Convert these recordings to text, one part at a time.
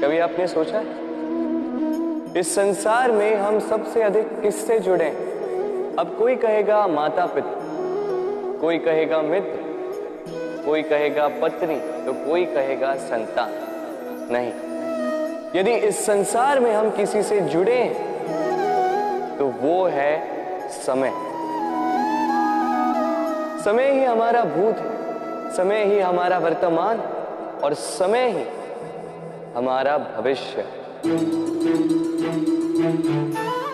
कभी आपने सोचा है? इस संसार में हम सबसे अधिक किससे जुड़े हैं? अब कोई कहेगा माता पिता, कोई कहेगा मित्र, कोई कहेगा पत्नी, तो कोई कहेगा संतान। नहीं, यदि इस संसार में हम किसी से जुड़े हैं तो वो है समय। समय ही हमारा भूत है, समय ही हमारा वर्तमान और समय ही हमारा भविष्य।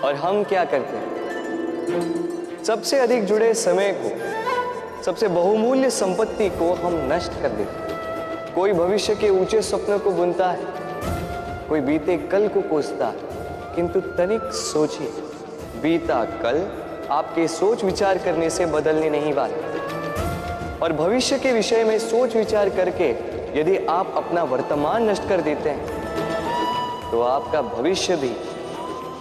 और हम क्या करते हैं? सबसे अधिक जुड़े समय को, सबसे बहुमूल्य संपत्ति को हम नष्ट कर देते हैं। कोई भविष्य के ऊंचे सपनों को बुनता है, कोई बीते कल को कोसता है, किंतु तनिक सोचिए, बीता कल आपके सोच विचार करने से बदलने नहीं वाला। और भविष्य के विषय में सोच विचार करके यदि आप अपना वर्तमान नष्ट कर देते हैं तो आपका भविष्य भी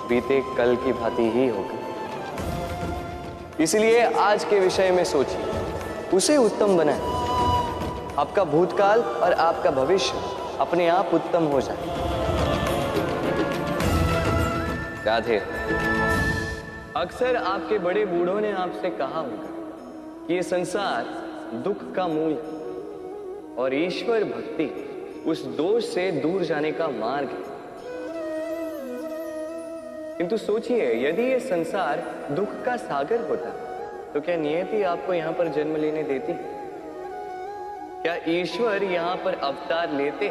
बीते कल की भांति ही होगा। इसलिए आज के विषय में सोचिए, उसे उत्तम बनाएं। आपका भूतकाल और आपका भविष्य अपने आप उत्तम हो जाए। राधे। अक्सर आपके बड़े बूढ़ों ने आपसे कहा होगा कि ये संसार दुख का मूल है और ईश्वर भक्ति उस दोष से दूर जाने का मार्ग है। किंतु सोचिए, यदि ये संसार दुख का सागर होता तो क्या नियति आपको यहां पर जन्म लेने देती? क्या ईश्वर यहां पर अवतार लेते?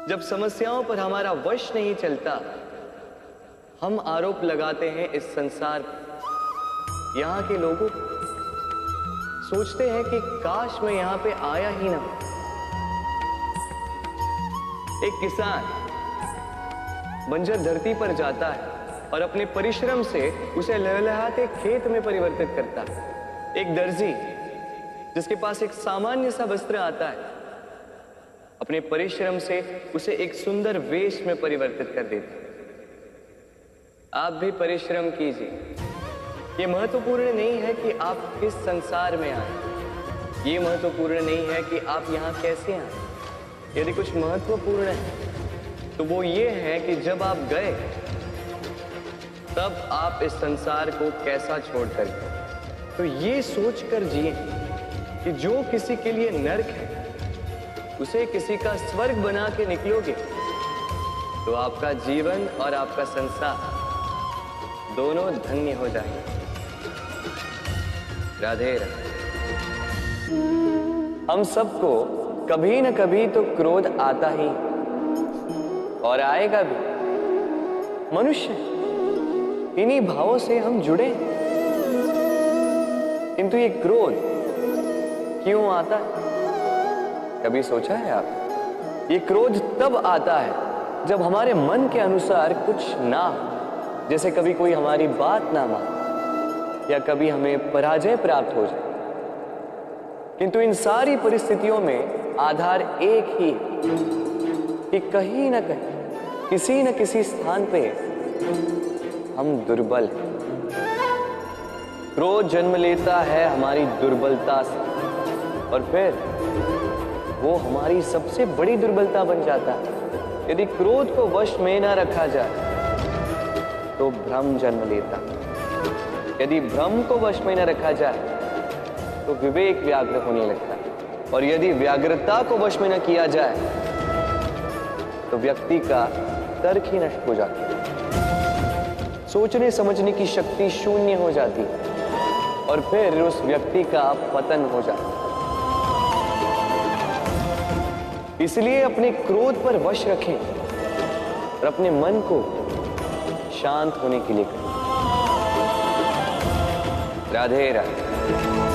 जब समस्याओं पर हमारा वश नहीं चलता, हम आरोप लगाते हैं इस संसार पर। यहां के लोगों सोचते हैं कि काश मैं यहां पे आया ही ना। एक किसान बंजर धरती पर जाता है और अपने परिश्रम से उसे लहलहाते खेत में परिवर्तित करता है। एक दर्जी जिसके पास एक सामान्य सा वस्त्र आता है, अपने परिश्रम से उसे एक सुंदर वेश में परिवर्तित कर देता है। आप भी परिश्रम कीजिए। ये महत्वपूर्ण नहीं है कि आप किस संसार में आए, ये महत्वपूर्ण नहीं है कि आप यहाँ कैसे आए। यदि कुछ महत्वपूर्ण है तो वो ये है कि जब आप गए तब आप इस संसार को कैसा छोड़कर गए। तो ये सोचकर जिए कि जो किसी के लिए नरक है उसे किसी का स्वर्ग बना के निकलोगे तो आपका जीवन और आपका संसार दोनों धन्य हो जाएंगे। राधे राधे। हम सबको कभी न कभी तो क्रोध आता ही और आएगा भी। मनुष्य इन्हीं भावों से हम जुड़े। किंतु ये क्रोध क्यों आता है? कभी सोचा है आप? ये क्रोध तब आता है जब हमारे मन के अनुसार कुछ ना हो, जैसे कभी कोई हमारी बात ना माने या कभी हमें पराजय प्राप्त हो जाए। किंतु इन सारी परिस्थितियों में आधार एक ही कि कहीं ना कहीं, किसी न किसी स्थान पे हम दुर्बल हैं। क्रोध जन्म लेता है हमारी दुर्बलता से और फिर वो हमारी सबसे बड़ी दुर्बलता बन जाता है। यदि क्रोध को वश में ना रखा जाए तो भ्रम जन्म लेता है। यदि भ्रम को वश में न रखा जाए तो विवेक व्याग्र होने लगता है और यदि व्याग्रता को वश में न किया जाए तो व्यक्ति का तर्क ही नष्ट हो जाता है। सोचने समझने की शक्ति शून्य हो जाती है और फिर उस व्यक्ति का पतन हो जाता है। इसलिए अपने क्रोध पर वश रखें और अपने मन को शांत होने के लिए करें। राधे राधे।